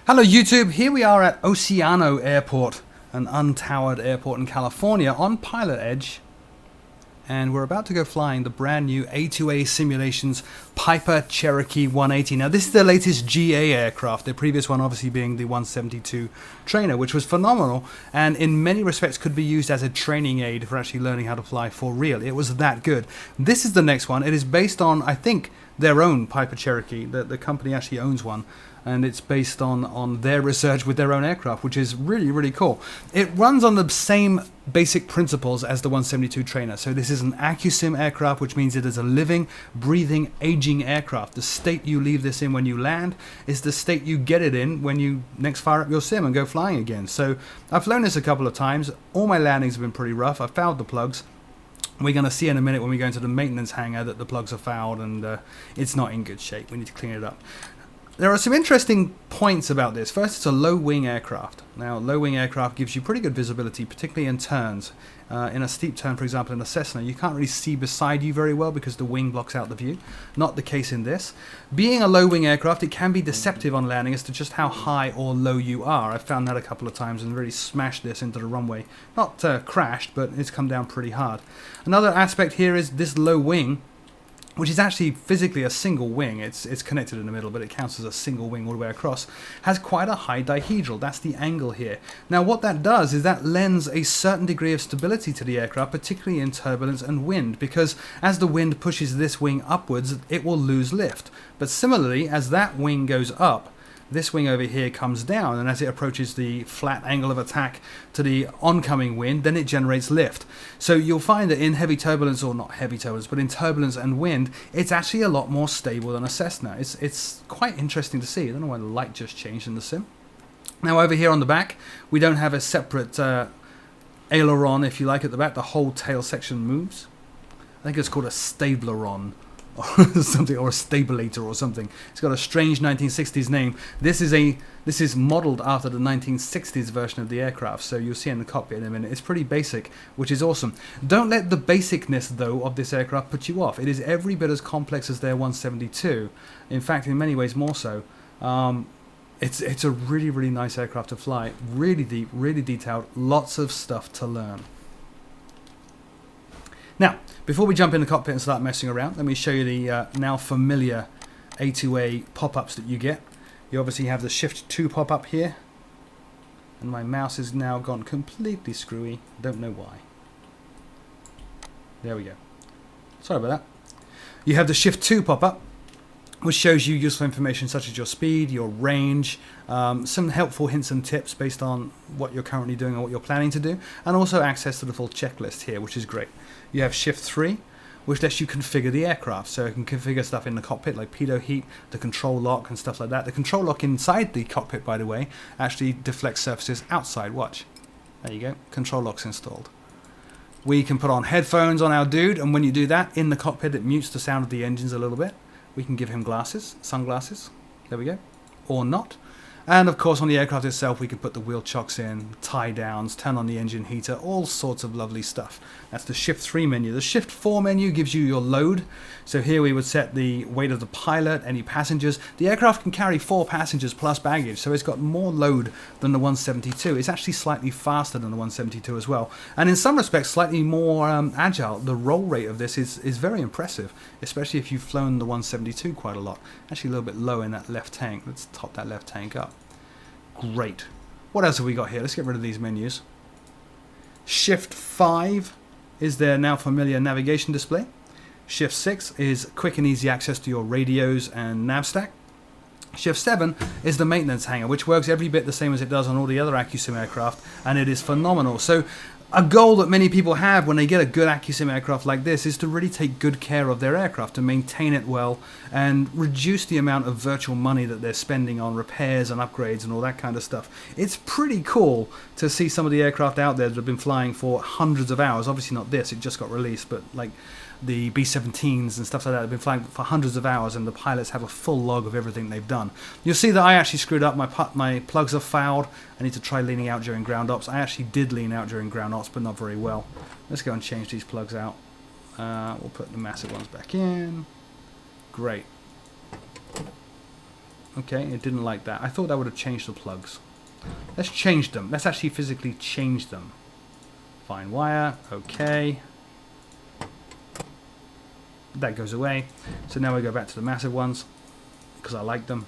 Hello YouTube, here we are at Oceano Airport, an untowered airport in California on Pilot Edge, and we're about to go flying the brand new A2A Simulations Piper Cherokee 180. Now this is the latest GA aircraft, the previous one obviously being the 172 trainer, which was phenomenal and in many respects could be used as a training aid for actually learning how to fly for real. It was that good. This is the next one. It is based on, I think, their own Piper Cherokee. The company actually owns one, and it's based on their research with their own aircraft, which is really cool. It runs on the same basic principles as the 172 trainer. So this is an AccuSim aircraft, which means it is a living, breathing, aging aircraft. The state you leave this in when you land is the state you get it in when you next fire up your sim and go flying again. So I've flown this a couple of times. All my landings have been pretty rough. I've fouled the plugs. We're going to see in a minute when we go into the maintenance hangar that the plugs are fouled and it's not in good shape. We need to clean it up. There are some interesting points about this. First, it's a low-wing aircraft. Now, low-wing aircraft gives you pretty good visibility, particularly in turns. In a steep turn, for example, in a Cessna, you can't really see beside you very well because the wing blocks out the view. Not the case in this. Being a low-wing aircraft, it can be deceptive on landing as to just how high or low you are. I've found that a couple of times and really smashed this into the runway. Not crashed, but it's come down pretty hard. Another aspect here is this low wing, which is actually physically a single wing. It's connected in the middle, but it counts as a single wing all the way across, has quite a high dihedral. That's the angle here. Now what that does is that lends a certain degree of stability to the aircraft, particularly in turbulence and wind, because as the wind pushes this wing upwards, it will lose lift. But similarly, as that wing goes up, this wing over here comes down, and as it approaches the flat angle of attack to the oncoming wind, then it generates lift. So you'll find that in heavy turbulence, or not heavy turbulence, but in turbulence and wind, it's actually a lot more stable than a Cessna. It's quite interesting to see. I don't know why the light just changed in the sim. Now over here on the back, we don't have a separate aileron, if you like, at the back. The whole tail section moves. I think it's called a stableron, or something, or a stabulator or something. It's got a strange 1960s name. This is modeled after the 1960s version of the aircraft, so you'll see in the cockpit in a minute. It's pretty basic, which is awesome. Don't let the basicness though of this aircraft put you off. It is every bit as complex as their 172. In fact, in many ways more so. It's a really nice aircraft to fly. Really deep, really detailed, lots of stuff to learn. Now, before we jump in the cockpit and start messing around, let me show you the now familiar A2A pop-ups that you get. You obviously have the Shift 2 pop-up here, and my mouse has now gone completely screwy. Don't know why. There we go. Sorry about that. You have the Shift 2 pop-up, which shows you useful information such as your speed, your range, some helpful hints and tips based on what you're currently doing or what you're planning to do, and also access to the full checklist here, which is great. You have Shift 3, which lets you configure the aircraft, so you can configure stuff in the cockpit like pitot heat, the control lock and stuff like that. The control lock inside the cockpit, by the way, actually deflects surfaces outside. Watch. There you go. Control lock's installed. We can put on headphones on our dude, and when you do that, in the cockpit it mutes the sound of the engines a little bit. We can give him glasses, sunglasses, there we go, or not. And of course on the aircraft itself we can put the wheel chocks in, tie downs, turn on the engine heater, all sorts of lovely stuff. That's the Shift 3 menu. The Shift 4 menu gives you your load. So here we would set the weight of the pilot, any passengers. The aircraft can carry 4 passengers plus baggage, so it's got more load than the 172. It's actually slightly faster than the 172 as well. And in some respects slightly more agile. The roll rate of this is very impressive, especially if you've flown the 172 quite a lot. Actually a little bit low in that left tank. Let's top that left tank up. Great. What else have we got here? Let's get rid of these menus. Shift 5 is their now familiar navigation display. Shift 6 is quick and easy access to your radios and nav stack. Shift 7 is the maintenance hangar, which works every bit the same as it does on all the other AccuSim aircraft, and it is phenomenal. So a goal that many people have when they get a good AccuSim aircraft like this is to really take good care of their aircraft, to maintain it well and reduce the amount of virtual money that they're spending on repairs and upgrades and all that kind of stuff. It's pretty cool to see some of the aircraft out there that have been flying for hundreds of hours. Obviously not this, it just got released, but like the B-17s and stuff like that have been flying for hundreds of hours, and the pilots have a full log of everything they've done. You'll see that I actually screwed up. My plugs are fouled. I need to try leaning out during ground ops. I actually did lean out during ground ops, but not very well. Let's go and change these plugs out. We'll put the massive ones back in. Great. Okay, it didn't like that. I thought that would have changed the plugs. Let's change them. Let's actually physically change them. Fine wire. Okay. That goes away. So now we go back to the massive ones because I like them.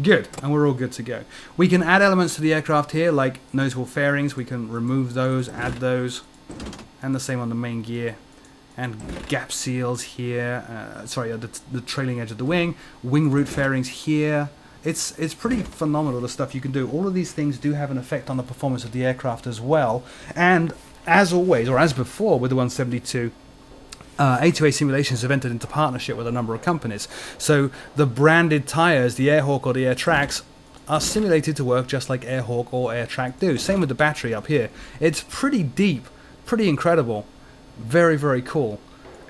Good, and we're all good to go. We can add elements to the aircraft here, like noseable fairings. We can remove those, add those, and the same on the main gear. And gap seals here. The trailing edge of the wing root fairings here. It's pretty phenomenal, the stuff you can do. All of these things do have an effect on the performance of the aircraft as well. And as always, or as before with the 172, A2A Simulations have entered into partnership with a number of companies. So the branded tires, the Airhawk or the Airtrax, are simulated to work just like Airhawk or Airtrack do. Same with the battery up here. It's pretty deep, pretty incredible. Very, very cool.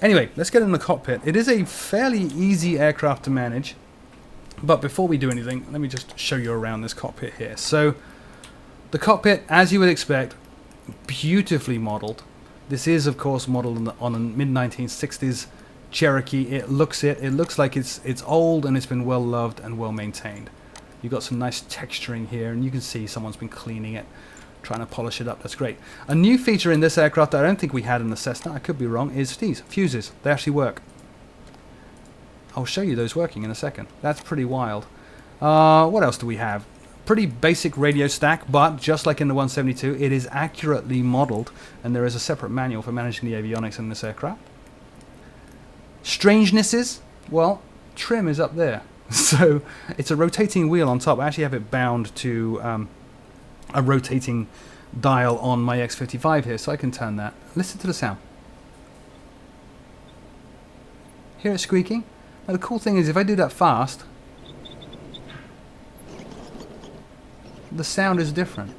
Anyway, let's get in the cockpit. It is a fairly easy aircraft to manage. But before we do anything, let me just show you around this cockpit here. So the cockpit, as you would expect, beautifully modeled. This is, of course, modeled on a mid-1960s Cherokee. It looks like it's old and it's been well loved and well maintained. You've got some nice texturing here, and you can see someone's been cleaning it, trying to polish it up. That's great. A new feature in this aircraft that I don't think we had in the Cessna, I could be wrong, is these fuses. They actually work. I'll show you those working in a second. That's pretty wild. What else do we have? Pretty basic radio stack, but just like in the 172, it is accurately modeled, and there is a separate manual for managing the avionics in this aircraft. Strangenesses? Well, trim is up there. So it's a rotating wheel on top. I actually have it bound to a rotating dial on my X55 here, so I can turn that. Listen to the sound. Hear it squeaking? Now the cool thing is, if I do that fast, the sound is different.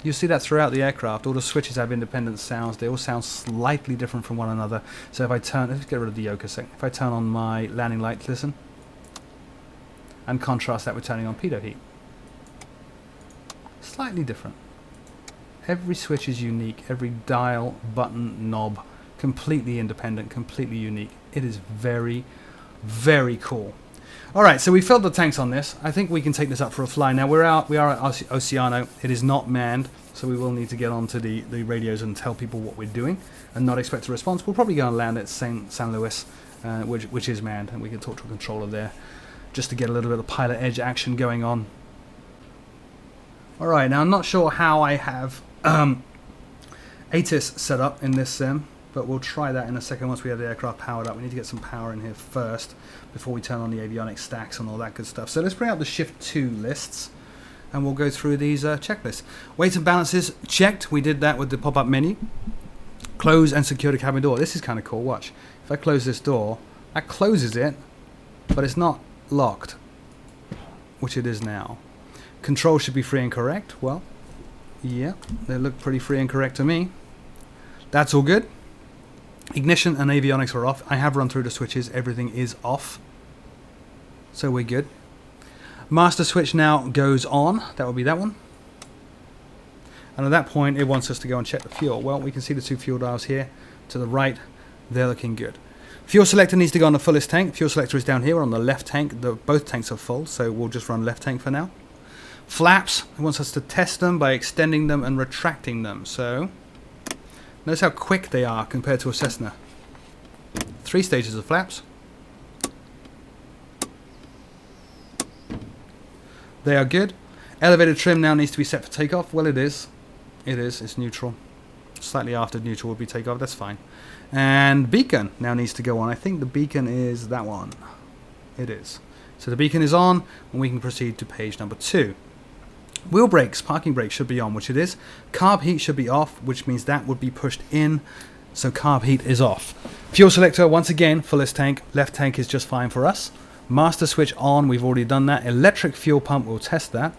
You see that throughout the aircraft. All the switches have independent sounds. They all sound slightly different from one another. So if I turn, let's get rid of the yoke a sec. If I turn on my landing lights, listen, and contrast that with turning on pitot heat. Slightly different. Every switch is unique. Every dial, button, knob, completely independent, completely unique. It is very, very cool. All right, so we filled the tanks on this. I think we can take this up for a fly. Now we are at Oceano. It is not manned, so we will need to get onto the radios and tell people what we're doing and not expect a response. We'll probably go and land at San Luis, which is manned, and we can talk to a controller there just to get a little bit of pilot edge action going on. All right, now I'm not sure how I have ATIS set up in this sim, but we'll try that in a second once we have the aircraft powered up. We need to get some power in here first before we turn on the avionics stacks and all that good stuff. So let's bring up the Shift 2 lists and we'll go through these checklists. Weights and balances checked. We did that with the pop-up menu. Close and secure the cabin door. This is kind of cool. Watch. If I close this door, that closes it, but it's not locked, which it is now. Control should be free and correct. Well, yeah, they look pretty free and correct to me. That's all good. Ignition and avionics are off. I have run through the switches. Everything is off. So we're good. Master switch now goes on. That will be that one. And at that point, it wants us to go and check the fuel. Well, we can see the two fuel dials here. To the right, they're looking good. Fuel selector needs to go on the fullest tank. Fuel selector is down here on the left tank. Both tanks are full, so we'll just run left tank for now. Flaps, it wants us to test them by extending them and retracting them. So notice how quick they are compared to a Cessna. 3 stages of flaps. They are good. Elevator trim now needs to be set for takeoff. Well, it is. It is. It's neutral. Slightly after neutral would be takeoff. That's fine. And beacon now needs to go on. I think the beacon is that one. It is. So the beacon is on, and we can proceed to page number 2. Wheel brakes, parking brakes should be on, which it is. Carb heat should be off, which means that would be pushed in. So carb heat is off. Fuel selector, once again, fullest tank. Left tank is just fine for us. Master switch on, we've already done that. Electric fuel pump, we'll test that.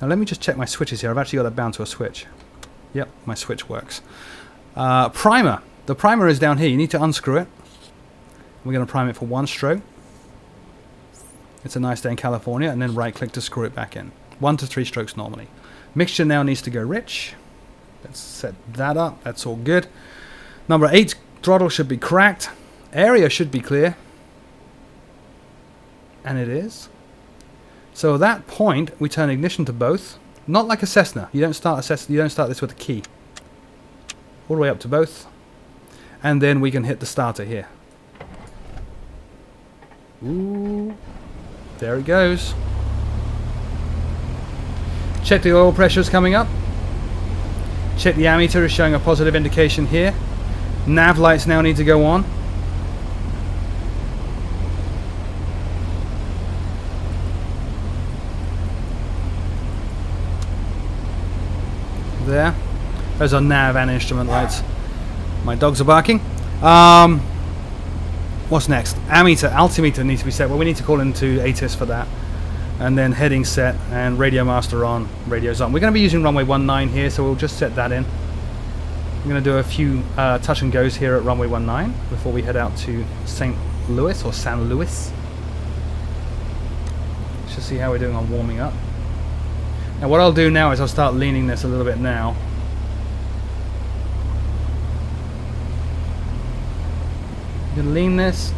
Now let me just check my switches here. I've actually got that bound to a switch. Yep, my switch works. Primer. The primer is down here. You need to unscrew it. We're going to prime it for 1 stroke. It's a nice day in California, and then right click to screw it back in. 1 to 3 strokes normally. Mixture now needs to go rich. Let's set that up. That's all good. Number 8, throttle should be cracked. Area should be clear. And it is. So at that point, we turn ignition to both. Not like a Cessna. You don't start this with a key. All the way up to both. And then we can hit the starter here. Ooh. There it goes. Check the oil pressures coming up. Check the ammeter is showing a positive indication here. Nav lights now need to go on. There. Those are nav and instrument lights. My dogs are barking. What's next? Ammeter, altimeter needs to be set. Well, we need to call into ATIS for that. And then heading set and radio master on, radios on. We're going to be using runway 19 here, so we'll just set that in. I'm going to do a few touch and goes here at runway 19 before we head out to St. Louis or San Luis. Let's just see how we're doing on warming up. Now what I'll do now is I'll start leaning this a little bit now. You can lean this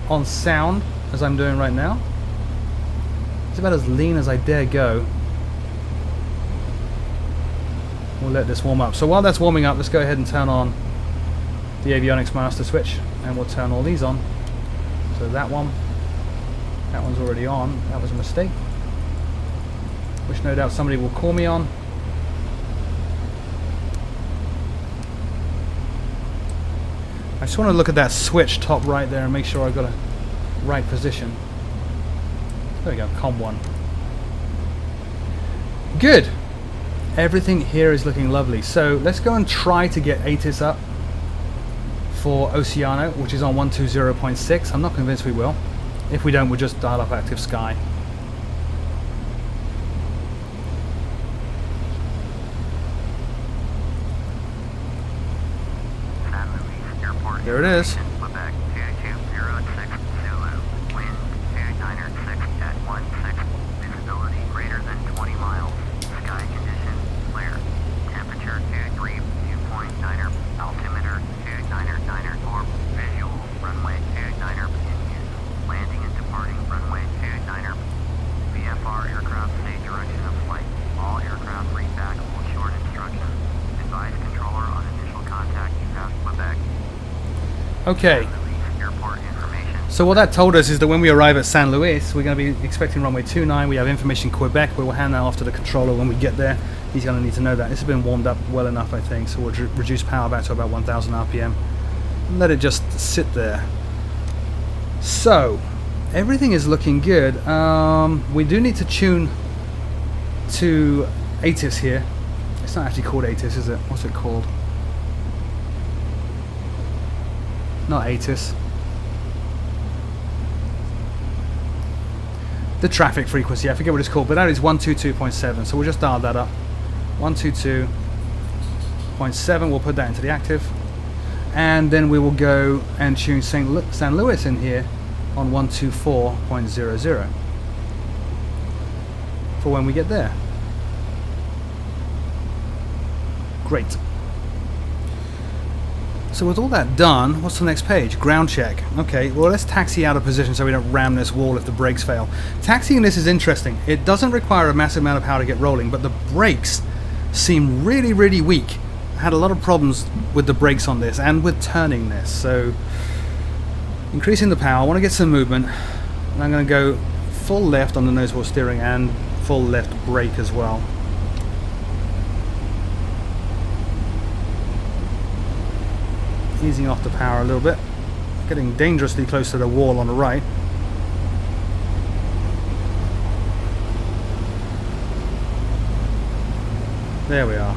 on sound as I'm doing right now. It's about as lean as I dare go. We'll let this warm up. So while that's warming up, let's go ahead and turn on the avionics master switch, and we'll turn all these on. So that one's already on. That was a mistake, which no doubt somebody will call me on. I just want to look at that switch top right there and make sure I've got a right position. There we go, COM1. Good. Everything here is looking lovely. So let's go and try to get ATIS up for Oceano, which is on 120.6. I'm not convinced we will. If we don't, we'll just dial up active sky. There it is. Okay, so what that told us is that when we arrive at San Luis, we're going to be expecting runway 29. We have information Quebec. We will hand that off to the controller when we get there. He's going to need to know that. This has been warmed up well enough, I think, so we'll reduce power back to about 1000 RPM and let it just sit there. So, everything is looking good. We do need to tune to ATIS here. It's not actually called ATIS, is it? What's it called? Not ATIS. The traffic frequency, I forget what it's called, but that is 122.7, so we'll just dial that up. 122.7, we'll put that into the active. And then we will go and tune San Luis in here on 124.00 for when we get there. Great. So with all that done, what's the next page? Ground check. Okay, well let's taxi out of position so we don't ram this wall if the brakes fail. Taxiing this is interesting. It doesn't require a massive amount of power to get rolling, but the brakes seem really, really weak. I had a lot of problems with the brakes on this and with turning this. So increasing the power, I want to get some movement. And I'm going to go full left on the nose wheel steering and full left brake as well. Easing off the power a little bit, getting dangerously close to the wall on the right. There we are.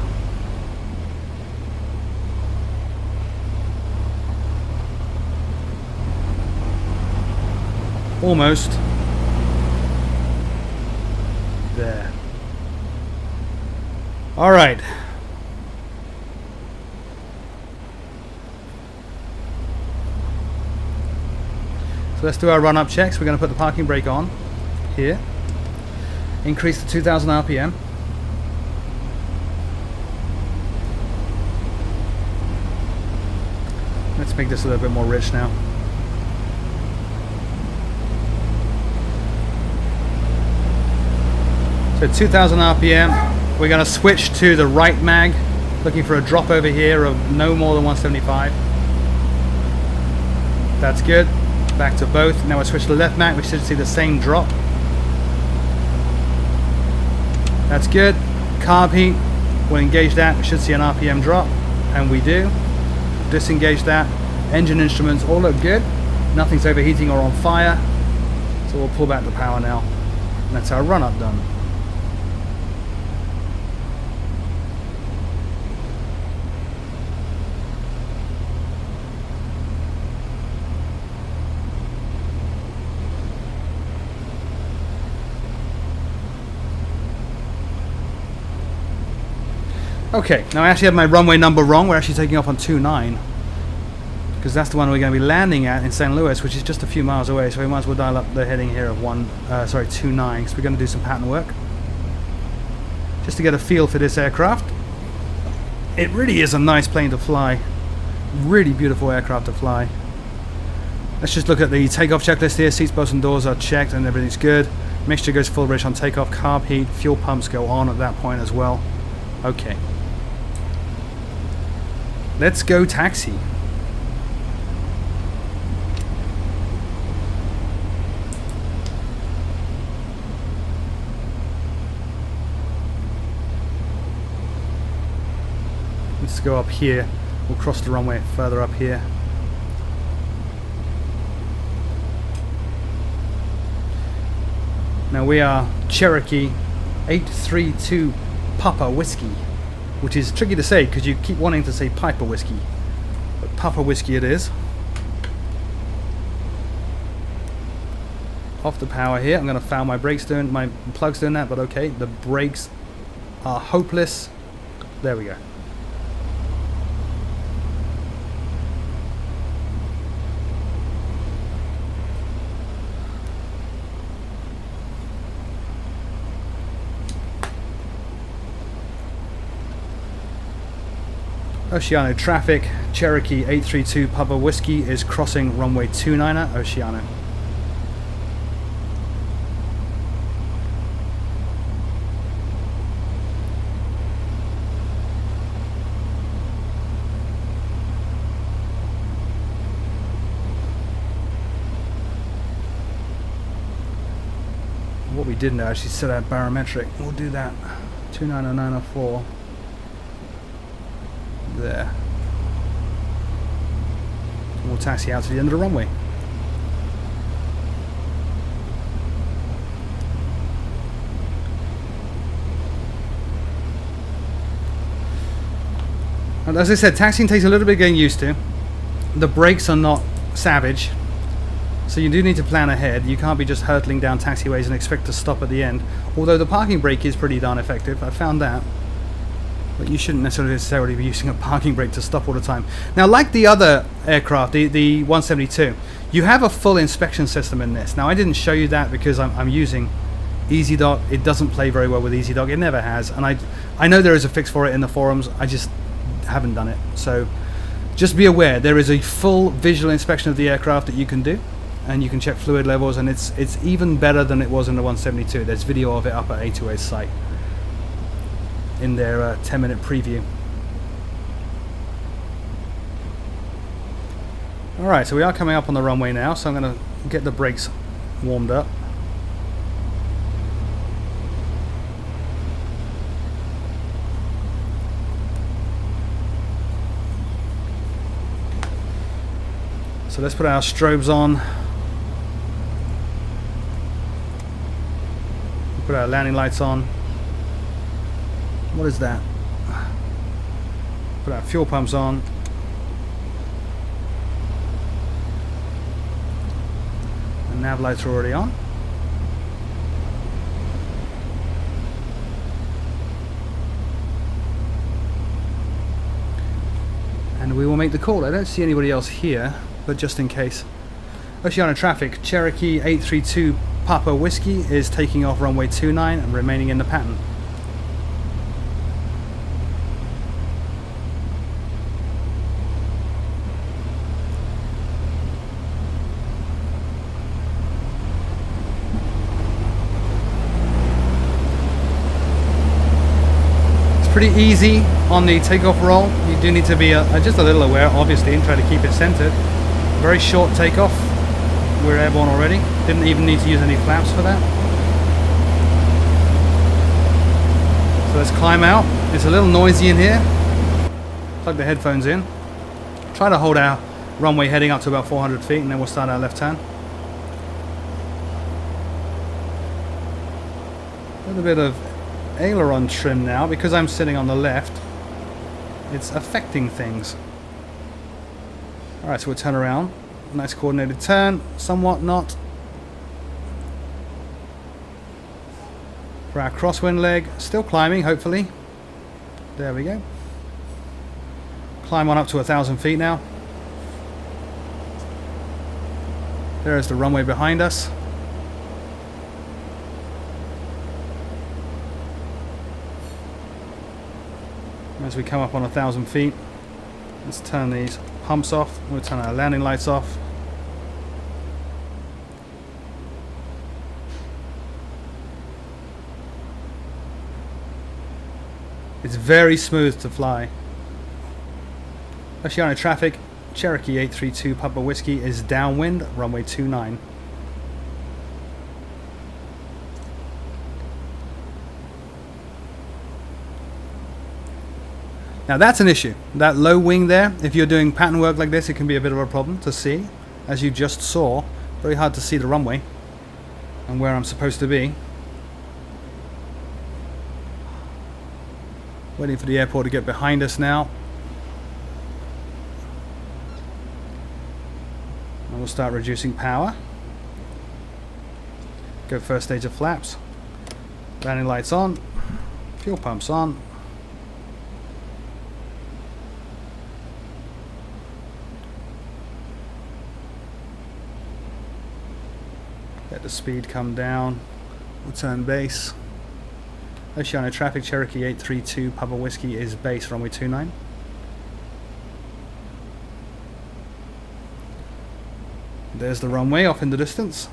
Almost. There. All right. So let's do our run-up checks. We're going to put the parking brake on here. Increase to 2000 RPM. Let's make this a little bit more rich now. So 2000 RPM. We're going to switch to the right mag, looking for a drop over here of no more than 175. That's good. Back to both. Now we'll switch to the left mag. We should see the same drop. That's good. Carb heat. We'll engage that. We should see an RPM drop, and we do. Disengage that. Engine instruments all look good. Nothing's overheating or on fire. So we'll pull back the power now. And that's our run up done. Okay, now I actually have my runway number wrong. We're actually taking off on 29, because that's the one we're going to be landing at in St. Louis, which is just a few miles away. So we might as well dial up the heading here of 29, because we're going to do some pattern work, just to get a feel for this aircraft. It really is a nice plane to fly. Really beautiful aircraft to fly. Let's just look at the takeoff checklist here. Seats, boats and doors are checked and everything's good. Mixture goes full rich on takeoff. Carb heat, fuel pumps go on at that point as well. Okay. Let's go taxi. Let's go up here. We'll cross the runway further up here. Now we are Cherokee 832 Papa Whiskey, which is tricky to say because you keep wanting to say Piper Whiskey, but Papa Whiskey it is. Off the power here. I'm going to foul my brakes doing, my plugs doing that, but okay. The brakes are hopeless. There we go. Oceano traffic, Cherokee 832 Papa Whiskey is crossing runway 29 at Oceano. What we didn't actually set our barometric. We'll do that. 290904. There. We'll taxi out to the end of the runway. And as I said, taxiing takes a little bit getting used to. The brakes are not savage, so you do need to plan ahead. You can't be just hurtling down taxiways and expect to stop at the end. Although the parking brake is pretty darn effective, I found that. But you shouldn't necessarily be using a parking brake to stop all the time. Now, like the other aircraft, the 172, you have a full inspection system in this. Now, I didn't show you that because I'm using EasyDock. It doesn't play very well with EasyDock. It never has. And I know there is a fix for it in the forums. I just haven't done it. So just be aware, there is a full visual inspection of the aircraft that you can do. And you can check fluid levels. And it's even better than it was in the 172. There's video of it up at A2A's site in their 10-minute preview. Alright, so we are coming up on the runway now, so I'm going to get the brakes warmed up. So let's put our strobes on. Put our landing lights on. What is that? Put our fuel pumps on. And nav lights are already on. And we will make the call. I don't see anybody else here, but just in case. Oceano traffic, Cherokee 832 Papa Whiskey is taking off runway 29 and remaining in the pattern. pretty easy on the takeoff roll. You do need to be just a little aware, obviously, and try to keep it centered. Very short takeoff. We're airborne already. Didn't even need to use any flaps for that. So let's climb out. It's a little noisy in here. Plug the headphones in. Try to hold our runway heading up to about 400 feet, and then we'll start our left turn. A little bit of aileron trim now, because I'm sitting on the left. It's affecting things. Alright, so we'll turn around. Nice coordinated turn, somewhat not. For our crosswind leg, still climbing, hopefully. There we go. Climb on up to 1,000 feet now. There is the runway behind us. As we come up on 1,000 feet, let's turn these pumps off. We'll turn our landing lights off. It's very smooth to fly. Oceanic traffic, Cherokee 832 Papa Whiskey is downwind, runway 29. Now that's an issue. That low wing there, if you're doing pattern work like this, it can be a bit of a problem to see. As you just saw, very hard to see the runway and where I'm supposed to be. Waiting for the airport to get behind us now. And we'll start reducing power. Go first stage of flaps. Landing lights on. Fuel pumps on. Let the speed come down. We'll turn base. Oceanic traffic, Cherokee 832 Papa Whiskey is base, runway 29. There's the runway off in the distance.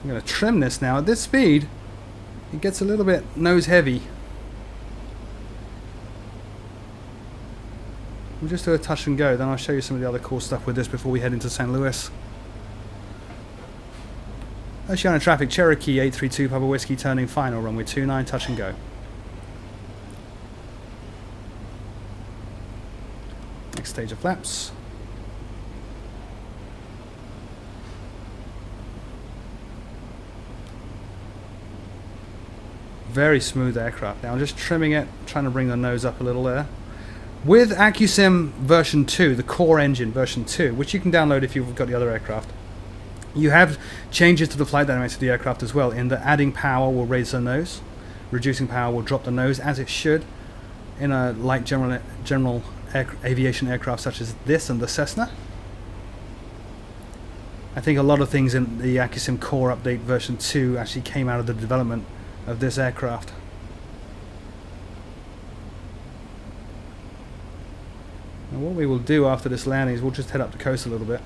I'm going to trim this now. At this speed, it gets a little bit nose heavy. We'll just do a touch and go, then I'll show you some of the other cool stuff with this before we head into St. Louis. Oceanic traffic, Cherokee 832 Papa Whiskey turning final, runway 29, touch and go. Next stage of flaps. Very smooth aircraft. Now I'm just trimming it, trying to bring the nose up a little there. With AccuSim version 2, the core engine version 2, which you can download if you've got the other aircraft, you have changes to the flight dynamics of the aircraft as well, in that adding power will raise the nose, reducing power will drop the nose, as it should in a light general aviation aircraft such as this and the Cessna. I think a lot of things in the AccuSim core update version 2 actually came out of the development of this aircraft. And what we will do after this landing is we'll just head up the coast a little bit.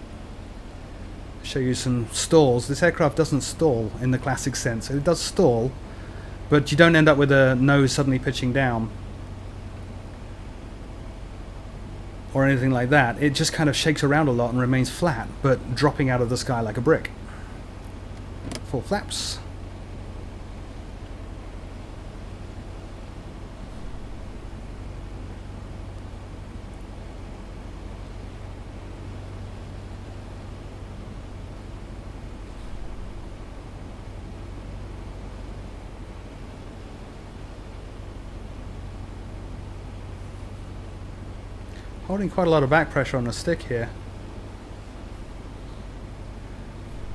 Show you some stalls. This aircraft doesn't stall in the classic sense. It does stall, but you don't end up with a nose suddenly pitching down or anything like that. It just kind of shakes around a lot and remains flat, but dropping out of the sky like a brick. Full flaps. Holding quite a lot of back pressure on the stick here.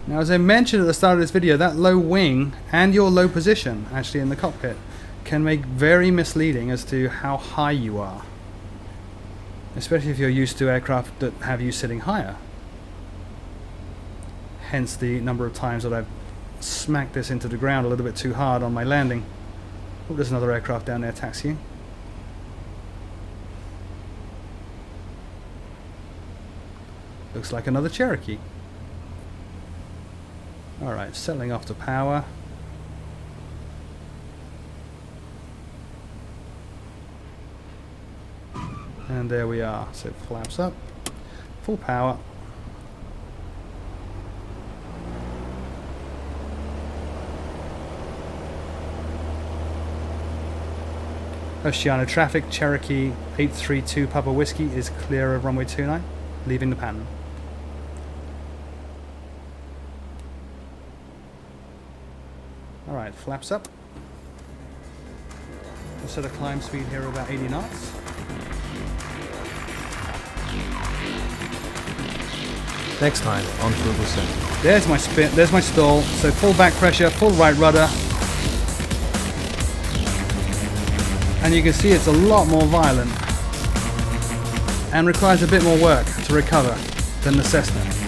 Now, as I mentioned at the start of this video, that low wing and your low position actually in the cockpit can make very misleading as to how high you are, especially if you're used to aircraft that have you sitting higher. Hence the number of times that I've smacked this into the ground a little bit too hard on my landing. Oh, there's another aircraft down there taxiing. Looks like another Cherokee. Alright, settling off to power. And there we are. So flaps up. Full power. Oceano traffic, Cherokee 832 Papa Whiskey is clear of runway 29, leaving the pattern. Alright, flaps up. We'll set a climb speed here of about 80 knots. Next time on Froogle 7. There's my spin, there's my stall. So full back pressure, full right rudder. And you can see it's a lot more violent and requires a bit more work to recover than the Cessna.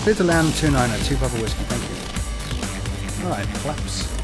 Clear to land 29 at 2 Papa Whiskey, thank you. Alright, flaps.